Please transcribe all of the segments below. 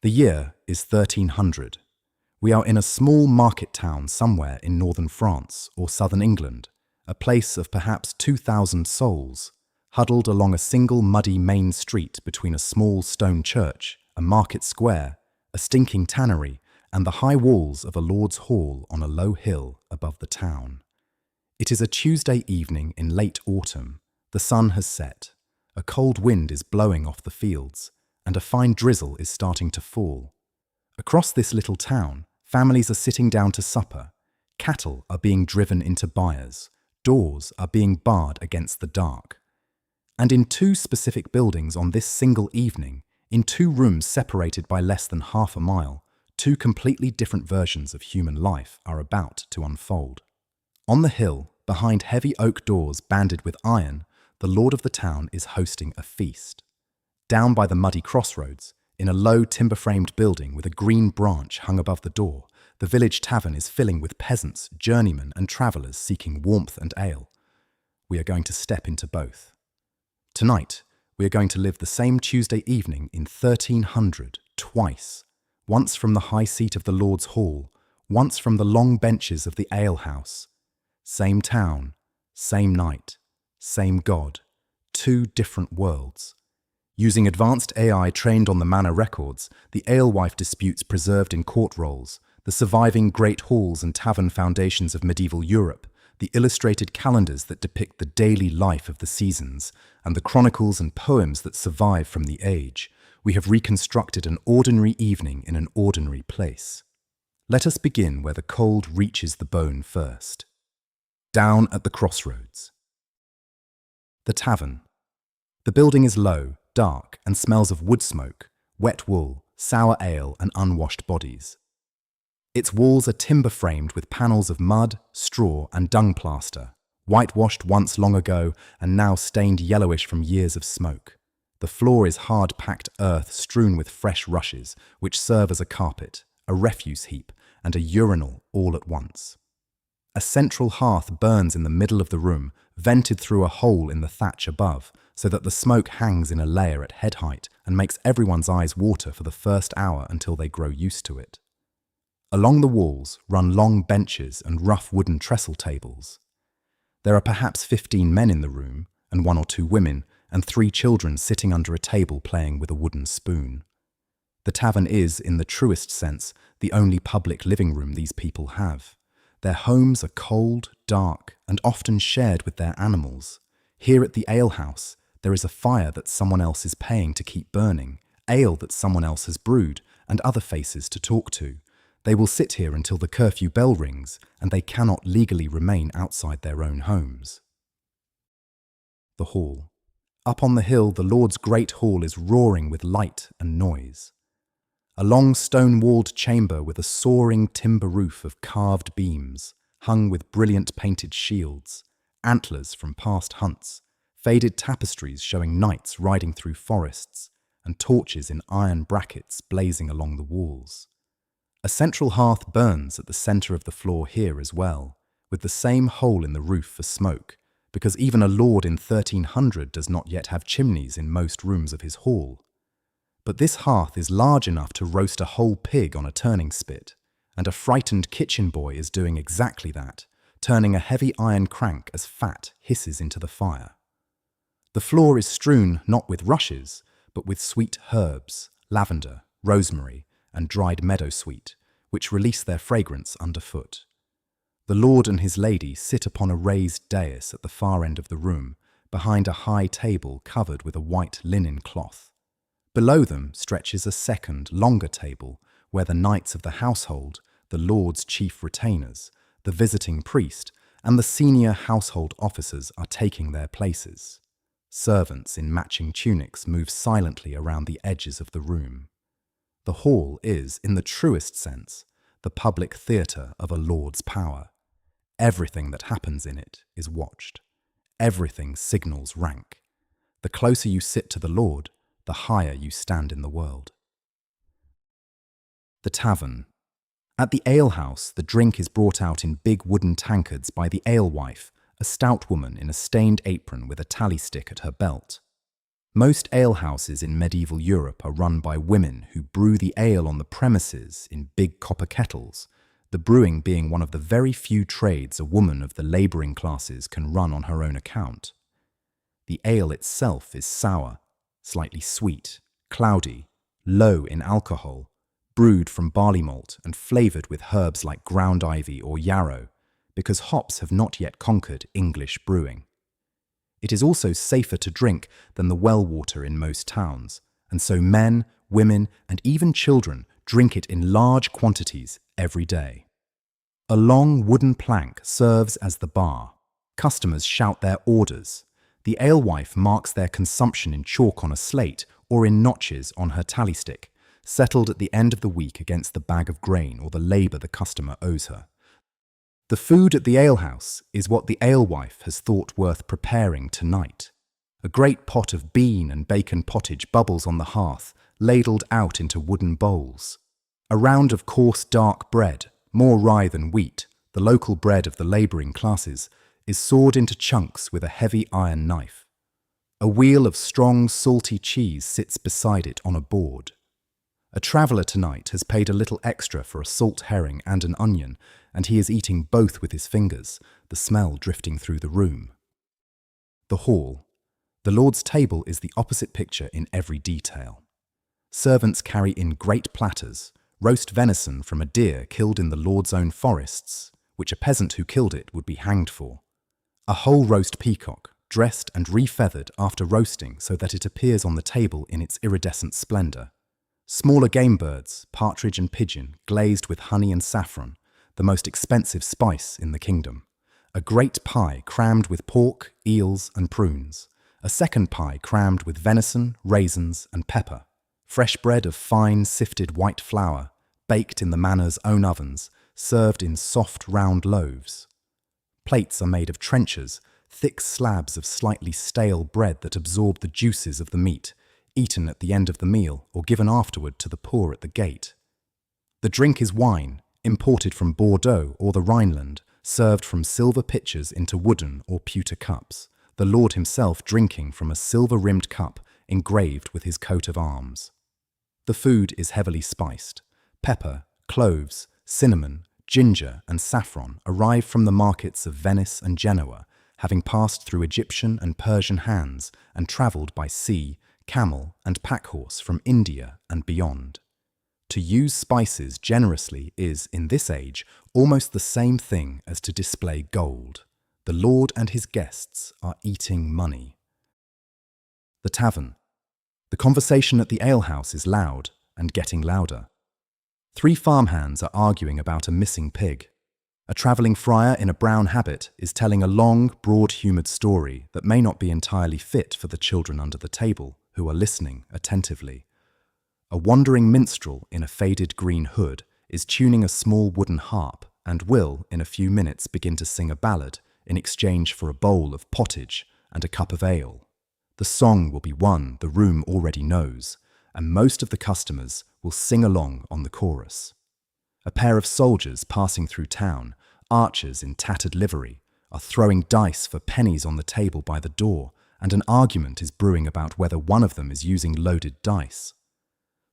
The year is 1300. We are in a small market town somewhere in northern France or southern England, a place of perhaps 2,000 souls, huddled along a single muddy main street between a small stone church, a market square, a stinking tannery, and the high walls of a lord's hall on a low hill above the town. It is a Tuesday evening in late autumn. The sun has set. A cold wind is blowing off the fields, and a fine drizzle is starting to fall. Across this little town, families are sitting down to supper. Cattle are being driven into byres. Doors are being barred against the dark. And in two specific buildings on this single evening, in two rooms separated by less than half a mile, two completely different versions of human life are about to unfold. On the hill, behind heavy oak doors banded with iron, the lord of the town is hosting a feast. Down by the muddy crossroads, in a low timber-framed building with a green branch hung above the door, the village tavern is filling with peasants, journeymen and travellers seeking warmth and ale. We are going to step into both. Tonight, we are going to live the same Tuesday evening in 1300 twice, once from the high seat of the Lord's Hall, once from the long benches of the alehouse. Same town, same night, same God, two different worlds. Using advanced AI trained on the manor records, the alewife disputes preserved in court rolls, the surviving great halls and tavern foundations of medieval Europe, the illustrated calendars that depict the daily life of the seasons, and the chronicles and poems that survive from the age, we have reconstructed an ordinary evening in an ordinary place. Let us begin where the cold reaches the bone first. Down at the crossroads. The tavern. The building is low, dark, and smells of wood smoke, wet wool, sour ale, and unwashed bodies. Its walls are timber-framed with panels of mud, straw, and dung plaster, whitewashed once long ago and now stained yellowish from years of smoke. The floor is hard-packed earth strewn with fresh rushes, which serve as a carpet, a refuse heap, and a urinal all at once. A central hearth burns in the middle of the room, vented through a hole in the thatch above, so that the smoke hangs in a layer at head height and makes everyone's eyes water for the first hour until they grow used to it. Along the walls run long benches and rough wooden trestle tables. There are perhaps 15 men in the room, and 1 or 2 women, and 3 children sitting under a table playing with a wooden spoon. The tavern is, in the truest sense, the only public living room these people have. Their homes are cold, dark, and often shared with their animals. Here at the alehouse, there is a fire that someone else is paying to keep burning, ale that someone else has brewed, and other faces to talk to. They will sit here until the curfew bell rings, and they cannot legally remain outside their own homes. The hall. Up on the hill, the Lord's great hall is roaring with light and noise. A long stone-walled chamber with a soaring timber roof of carved beams, hung with brilliant painted shields, antlers from past hunts, faded tapestries showing knights riding through forests, and torches in iron brackets blazing along the walls. A central hearth burns at the centre of the floor here as well, with the same hole in the roof for smoke, because even a lord in 1300 does not yet have chimneys in most rooms of his hall. But this hearth is large enough to roast a whole pig on a turning spit, and a frightened kitchen boy is doing exactly that, turning a heavy iron crank as fat hisses into the fire. The floor is strewn not with rushes, but with sweet herbs, lavender, rosemary, and dried meadowsweet, which release their fragrance underfoot. The lord and his lady sit upon a raised dais at the far end of the room, behind a high table covered with a white linen cloth. Below them stretches a second, longer table, where the knights of the household, the lord's chief retainers, the visiting priest, and the senior household officers are taking their places. Servants in matching tunics move silently around the edges of the room. The hall is, in the truest sense, the public theatre of a lord's power. Everything that happens in it is watched. Everything signals rank. The closer you sit to the lord, the higher you stand in the world. The tavern. At the alehouse, the drink is brought out in big wooden tankards by the alewife, a stout woman in a stained apron with a tally stick at her belt. Most alehouses in medieval Europe are run by women who brew the ale on the premises in big copper kettles, the brewing being one of the very few trades a woman of the labouring classes can run on her own account. The ale itself is sour, slightly sweet, cloudy, low in alcohol, brewed from barley malt and flavoured with herbs like ground ivy or yarrow, because hops have not yet conquered English brewing. It is also safer to drink than the well water in most towns, and so men, women, and even children drink it in large quantities every day. A long wooden plank serves as the bar. Customers shout their orders. The alewife marks their consumption in chalk on a slate or in notches on her tally stick, settled at the end of the week against the bag of grain or the labour the customer owes her. The food at the alehouse is what the alewife has thought worth preparing tonight. A great pot of bean and bacon pottage bubbles on the hearth, ladled out into wooden bowls. A round of coarse dark bread, more rye than wheat, the local bread of the labouring classes, is sawed into chunks with a heavy iron knife. A wheel of strong, salty cheese sits beside it on a board. A traveller tonight has paid a little extra for a salt herring and an onion, and he is eating both with his fingers, the smell drifting through the room. The hall. The Lord's table is the opposite picture in every detail. Servants carry in great platters, roast venison from a deer killed in the Lord's own forests, which a peasant who killed it would be hanged for. A whole roast peacock, dressed and refeathered after roasting so that it appears on the table in its iridescent splendour. Smaller game birds, partridge and pigeon, glazed with honey and saffron, the most expensive spice in the kingdom. A great pie crammed with pork, eels and prunes. A second pie crammed with venison, raisins and pepper. Fresh bread of fine sifted white flour, baked in the manor's own ovens, served in soft round loaves. Plates are made of trenchers, thick slabs of slightly stale bread that absorb the juices of the meat, eaten at the end of the meal or given afterward to the poor at the gate. The drink is wine, imported from Bordeaux or the Rhineland, served from silver pitchers into wooden or pewter cups, the Lord himself drinking from a silver-rimmed cup engraved with his coat of arms. The food is heavily spiced. Pepper, cloves, cinnamon, ginger and saffron arrive from the markets of Venice and Genoa, having passed through Egyptian and Persian hands and travelled by sea, camel and pack-horse from India and beyond. To use spices generously is, in this age, almost the same thing as to display gold. The Lord and his guests are eating money. The tavern. The conversation at the alehouse is loud and getting louder. 3 farmhands are arguing about a missing pig. A travelling friar in a brown habit is telling a long, broad-humoured story that may not be entirely fit for the children under the table, who are listening attentively. A wandering minstrel in a faded green hood is tuning a small wooden harp and will, in a few minutes, begin to sing a ballad in exchange for a bowl of pottage and a cup of ale. The song will be one the room already knows, and most of the customers will sing along on the chorus. A pair of soldiers passing through town, archers in tattered livery, are throwing dice for pennies on the table by the door, and an argument is brewing about whether one of them is using loaded dice.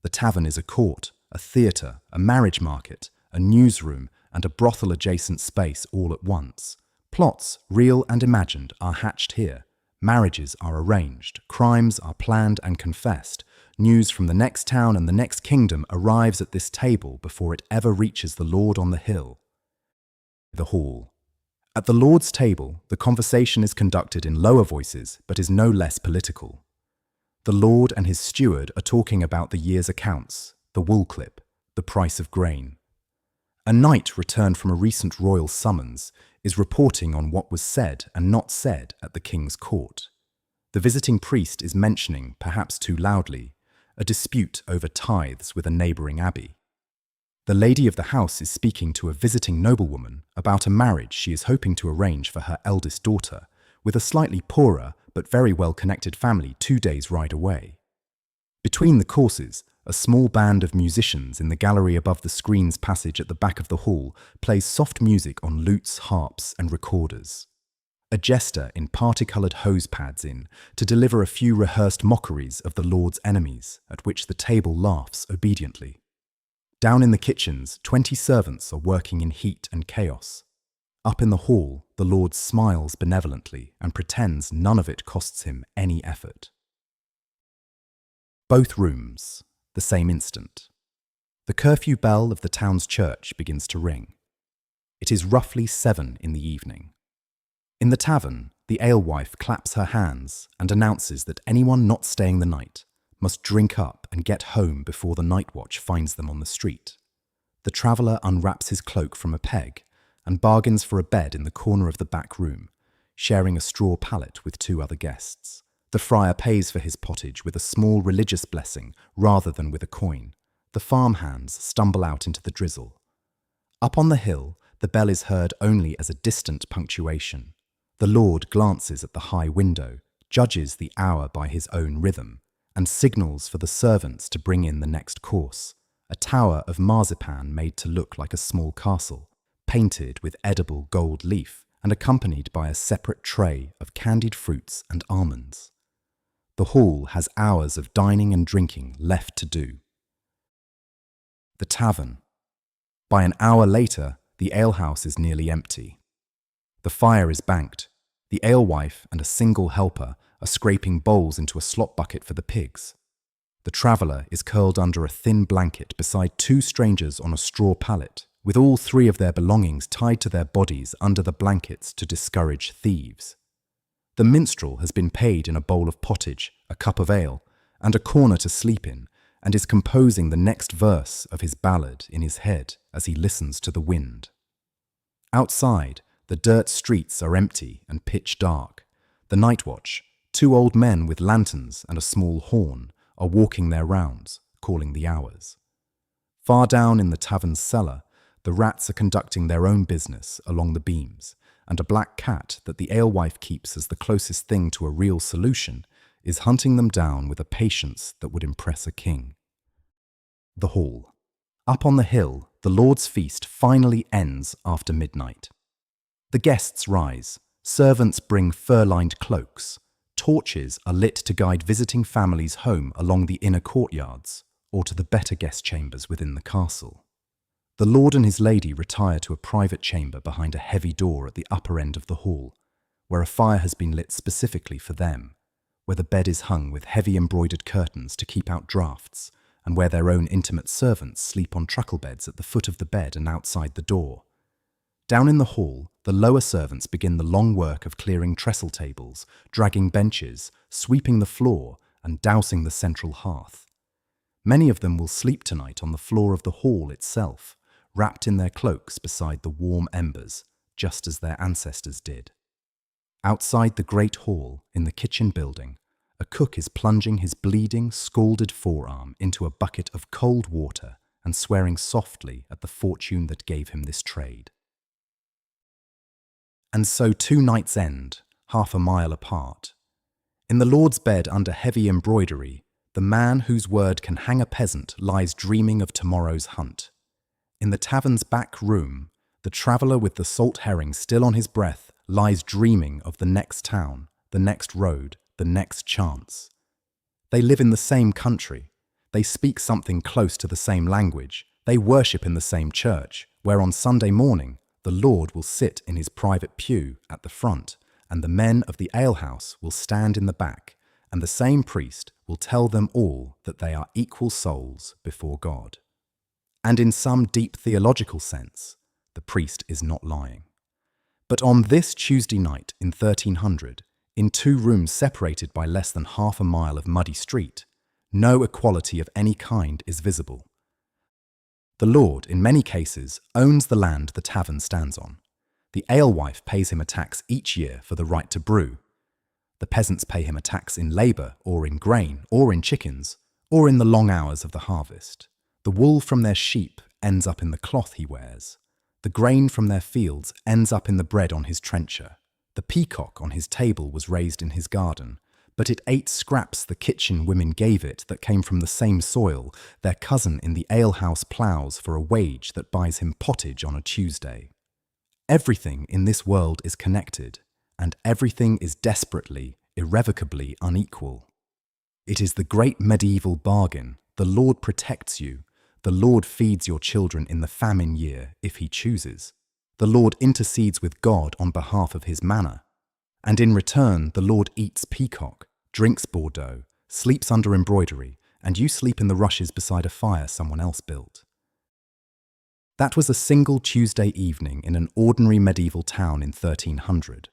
The tavern is a court, a theatre, a marriage market, a newsroom, and a brothel-adjacent space all at once. Plots, real and imagined, are hatched here. Marriages are arranged, crimes are planned and confessed. News from the next town and the next kingdom arrives at this table before it ever reaches the Lord on the hill. The hall. At the Lord's table, the conversation is conducted in lower voices, but is no less political. The Lord and his steward are talking about the year's accounts, the wool clip, the price of grain. A knight returned from a recent royal summons is reporting on what was said and not said at the king's court. The visiting priest is mentioning, perhaps too loudly, a dispute over tithes with a neighbouring abbey. The lady of the house is speaking to a visiting noblewoman about a marriage she is hoping to arrange for her eldest daughter with a slightly poorer but very well-connected family 2 days' ride away. Between the courses, a small band of musicians in the gallery above the screen's passage at the back of the hall plays soft music on lutes, harps and recorders. a jester in parti-coloured hose pads in to deliver a few rehearsed mockeries of the Lord's enemies, at which the table laughs obediently. Down in the kitchens, 20 servants are working in heat and chaos. Up in the hall, the Lord smiles benevolently and pretends none of it costs him any effort. Both rooms, the same instant. The curfew bell of the town's church begins to ring. It is roughly 7 in the evening. In the tavern, the alewife claps her hands and announces that anyone not staying the night must drink up and get home before the night watch finds them on the street. The traveller unwraps his cloak from a peg and bargains for a bed in the corner of the back room, sharing a straw pallet with 2 other guests. The friar pays for his pottage with a small religious blessing rather than with a coin. The farmhands stumble out into the drizzle. Up on the hill, the bell is heard only as a distant punctuation. The Lord glances at the high window, judges the hour by his own rhythm, and signals for the servants to bring in the next course, a tower of marzipan made to look like a small castle, painted with edible gold leaf and accompanied by a separate tray of candied fruits and almonds. The hall has hours of dining and drinking left to do. The tavern. By an hour later, the alehouse is nearly empty. The fire is banked. The alewife and a single helper are scraping bowls into a slop bucket for the pigs. The traveller is curled under a thin blanket beside 2 strangers on a straw pallet, with all 3 of their belongings tied to their bodies under the blankets to discourage thieves. The minstrel has been paid in a bowl of pottage, a cup of ale, and a corner to sleep in, and is composing the next verse of his ballad in his head as he listens to the wind. Outside, the dirt streets are empty and pitch dark. The night watch, 2 old men with lanterns and a small horn, are walking their rounds, calling the hours. Far down in the tavern's cellar, the rats are conducting their own business along the beams, and a black cat that the alewife keeps as the closest thing to a real solution is hunting them down with a patience that would impress a king. The hall. Up on the hill, the Lord's feast finally ends after midnight. The guests rise, servants bring fur-lined cloaks, torches are lit to guide visiting families home along the inner courtyards or to the better guest chambers within the castle. The Lord and his lady retire to a private chamber behind a heavy door at the upper end of the hall, where a fire has been lit specifically for them, where the bed is hung with heavy embroidered curtains to keep out draughts, and where their own intimate servants sleep on truckle beds at the foot of the bed and outside the door. Down in the hall, the lower servants begin the long work of clearing trestle tables, dragging benches, sweeping the floor, and dousing the central hearth. Many of them will sleep tonight on the floor of the hall itself, wrapped in their cloaks beside the warm embers, just as their ancestors did. Outside the great hall, in the kitchen building, a cook is plunging his bleeding, scalded forearm into a bucket of cold water and swearing softly at the fortune that gave him this trade. And so 2 nights end, half a mile apart. In the Lord's bed under heavy embroidery, the man whose word can hang a peasant lies dreaming of tomorrow's hunt. In the tavern's back room, the traveller with the salt herring still on his breath lies dreaming of the next town, the next road, the next chance. They live in the same country. They speak something close to the same language. They worship in the same church, where on Sunday morning the Lord will sit in his private pew at the front, and the men of the alehouse will stand in the back, and the same priest will tell them all that they are equal souls before God. And in some deep theological sense, the priest is not lying. But on this Tuesday night in 1300, in 2 rooms separated by less than half a mile of muddy street, no equality of any kind is visible. The Lord, in many cases, owns the land the tavern stands on. The alewife pays him a tax each year for the right to brew. The peasants pay him a tax in labour, or in grain, or in chickens, or in the long hours of the harvest. The wool from their sheep ends up in the cloth he wears. The grain from their fields ends up in the bread on his trencher. The peacock on his table was raised in his garden, but it ate scraps the kitchen women gave it that came from the same soil their cousin in the alehouse ploughs for a wage that buys him pottage on a Tuesday. Everything in this world is connected, and everything is desperately, irrevocably unequal. It is the great medieval bargain. The Lord protects you. The Lord feeds your children in the famine year, if he chooses. The Lord intercedes with God on behalf of his manor. And in return, the Lord eats peacock, drinks Bordeaux, sleeps under embroidery, and you sleep in the rushes beside a fire someone else built. That was a single Tuesday evening in an ordinary medieval town in 1300.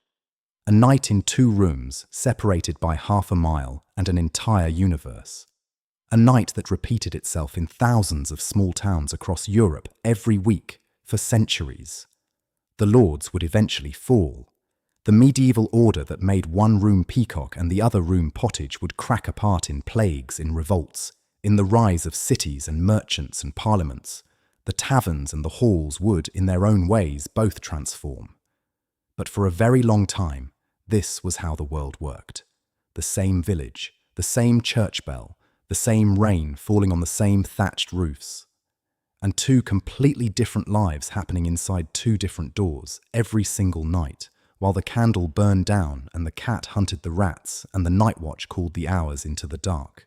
A night in 2 rooms, separated by half a mile and an entire universe. A night that repeated itself in thousands of small towns across Europe every week for centuries. The lords would eventually fall. The medieval order that made one room peacock and the other room pottage would crack apart in plagues, in revolts, in the rise of cities and merchants and parliaments. The taverns and the halls would, in their own ways, both transform. But for a very long time, this was how the world worked. The same village, the same church bell, the same rain falling on the same thatched roofs. And 2 completely different lives happening inside 2 different doors every single night, while the candle burned down and the cat hunted the rats and the night watch called the hours into the dark.